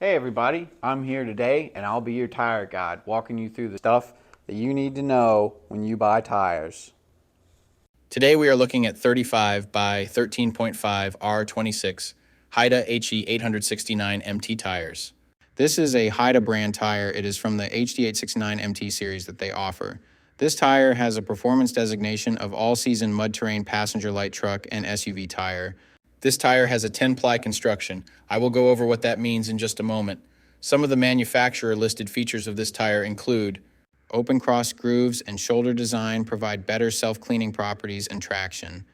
Hey everybody, I'm here today and I'll be your tire guide, walking you through the stuff that you need to know when you buy tires. Today we are looking at 35 by 13.5 R26 Haida Hd869 MT tires. This is a Haida brand tire. It is from the Hd869 MT series that they offer. This tire has a performance designation of all-season mud-terrain passenger light truck and SUV tire. This tire has a 10-ply construction. I will go over what that means in just a moment. Some of the manufacturer-listed features of this tire include open cross grooves and shoulder design provide better self-cleaning properties and traction.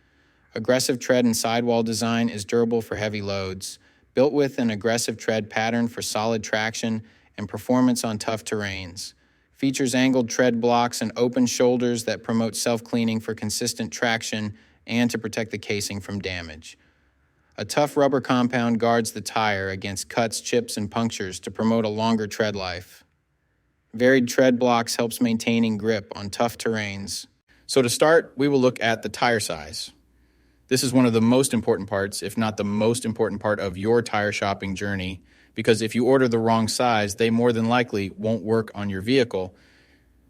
Aggressive tread and sidewall design is durable for heavy loads, built with an aggressive tread pattern for solid traction and performance on tough terrains. Features angled tread blocks and open shoulders that promote self-cleaning for consistent traction and to protect the casing from damage. A tough rubber compound guards the tire against cuts, chips, and punctures to promote a longer tread life. Varied tread blocks helps maintaining grip on tough terrains. So to start, we will look at the tire size. This is one of the most important parts, if not the most important part of your tire shopping journey, because if you order the wrong size, they more than likely won't work on your vehicle.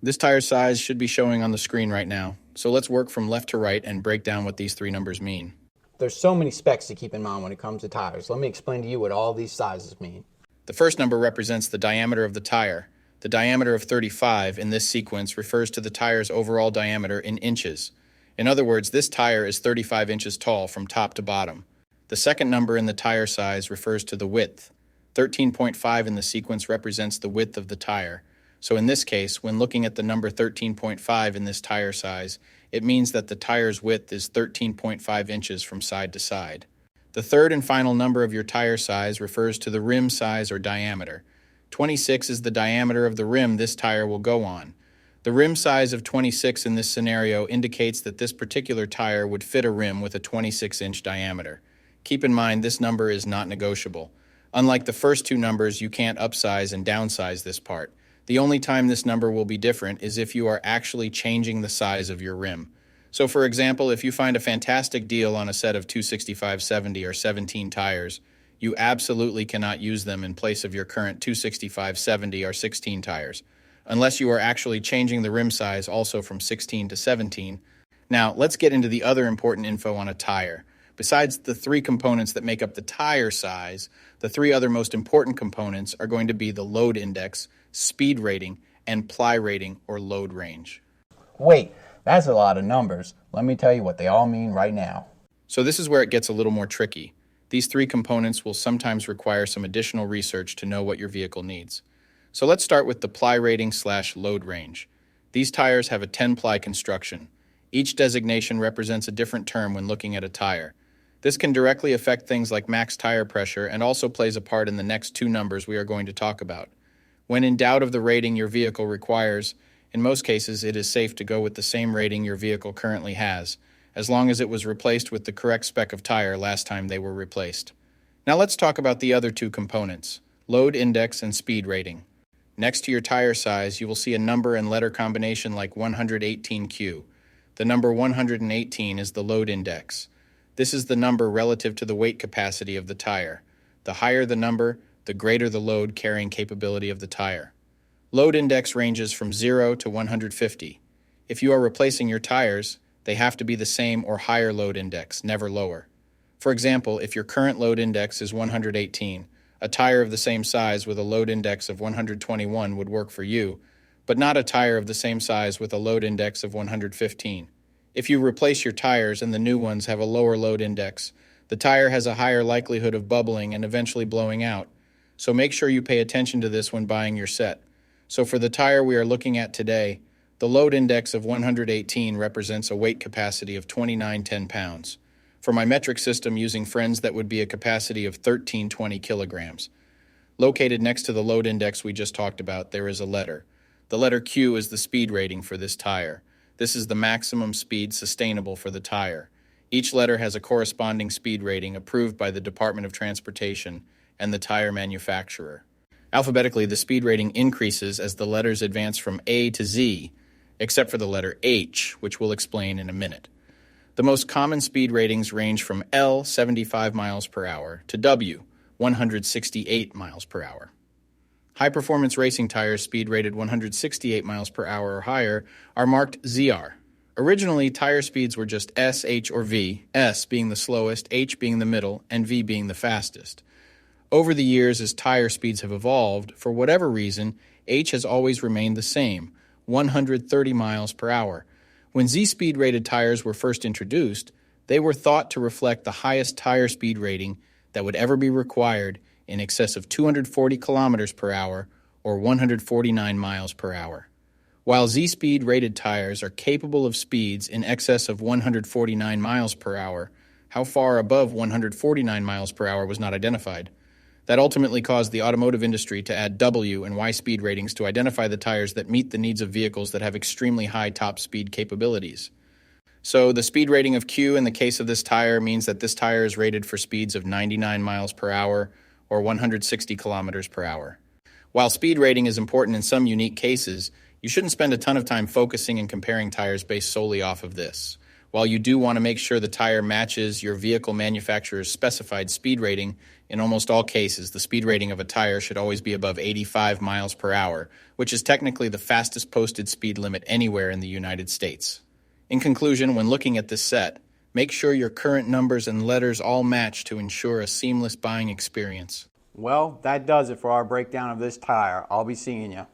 This tire size should be showing on the screen right now. So let's work from left to right and break down what these three numbers mean. There's so many specs to keep in mind when it comes to tires. Let me explain to you what all these sizes mean. The first number represents the diameter of the tire. The diameter of 35 in this sequence refers to the tire's overall diameter in inches. In other words, this tire is 35 inches tall from top to bottom. The second number in the tire size refers to the width. 13.5 in the sequence represents the width of the tire. So in this case, when looking at the number 13.5 in this tire size, it means that the tire's width is 13.5 inches from side to side. The third and final number of your tire size refers to the rim size or diameter. 26 is the diameter of the rim this tire will go on. The rim size of 26 in this scenario indicates that this particular tire would fit a rim with a 26-inch diameter. Keep in mind this number is not negotiable. Unlike the first two numbers, you can't upsize and downsize this part. The only time this number will be different is if you are actually changing the size of your rim. So for example, if you find a fantastic deal on a set of 265/70 or 17 tires, you absolutely cannot use them in place of your current 265/70 or 16 tires, unless you are actually changing the rim size also from 16 to 17. Now, let's get into the other important info on a tire. Besides the three components that make up the tire size, the three other most important components are going to be the load index, speed rating, and ply rating or load range. Wait, that's a lot of numbers. Let me tell you what they all mean right now. So this is where it gets a little more tricky. These three components will sometimes require some additional research to know what your vehicle needs. So let's start with the ply rating / load range. These tires have a 10-ply construction. Each designation represents a different term when looking at a tire. This can directly affect things like max tire pressure and also plays a part in the next two numbers we are going to talk about. When in doubt of the rating your vehicle requires, in most cases it is safe to go with the same rating your vehicle currently has, as long as it was replaced with the correct spec of tire last time they were replaced. Now let's talk about the other two components, load index and speed rating. Next to your tire size, you will see a number and letter combination like 118Q. The number 118 is the load index. This is the number relative to the weight capacity of the tire. The higher the number, the greater the load carrying capability of the tire. Load index ranges from 0 to 150. If you are replacing your tires, they have to be the same or higher load index, never lower. For example, if your current load index is 118, a tire of the same size with a load index of 121 would work for you, but not a tire of the same size with a load index of 115. If you replace your tires and the new ones have a lower load index, the tire has a higher likelihood of bubbling and eventually blowing out. So make sure you pay attention to this when buying your set. So for the tire we are looking at today, the load index of 118 represents a weight capacity of 2910 pounds. For my metric system using friends, that would be a capacity of 1320 kilograms. Located next to the load index we just talked about, there is a letter. The letter Q is the speed rating for this tire. This is the maximum speed sustainable for the tire. Each letter has a corresponding speed rating approved by the Department of Transportation and the tire manufacturer. Alphabetically, the speed rating increases as the letters advance from A to Z, except for the letter H, which we'll explain in a minute. The most common speed ratings range from L, 75 miles per hour, to W, 168 miles per hour. High-performance racing tires speed rated 168 miles per hour or higher are marked ZR. Originally, tire speeds were just S, H, or V, S being the slowest, H being the middle, and V being the fastest. Over the years, as tire speeds have evolved, for whatever reason, H has always remained the same, 130 miles per hour. When Z-speed rated tires were first introduced, they were thought to reflect the highest tire speed rating that would ever be required, in excess of 240 kilometers per hour or 149 miles per hour. While Z-speed rated tires are capable of speeds in excess of 149 miles per hour, how far above 149 miles per hour was not identified. That ultimately caused the automotive industry to add W and Y speed ratings to identify the tires that meet the needs of vehicles that have extremely high top speed capabilities. So the speed rating of Q in the case of this tire means that this tire is rated for speeds of 99 miles per hour or 160 kilometers per hour. While speed rating is important in some unique cases, you shouldn't spend a ton of time focusing and comparing tires based solely off of this. While you do want to make sure the tire matches your vehicle manufacturer's specified speed rating, in almost all cases, the speed rating of a tire should always be above 85 miles per hour, which is technically the fastest posted speed limit anywhere in the United States. In conclusion, when looking at this set, make sure your current numbers and letters all match to ensure a seamless buying experience. Well, that does it for our breakdown of this tire. I'll be seeing you.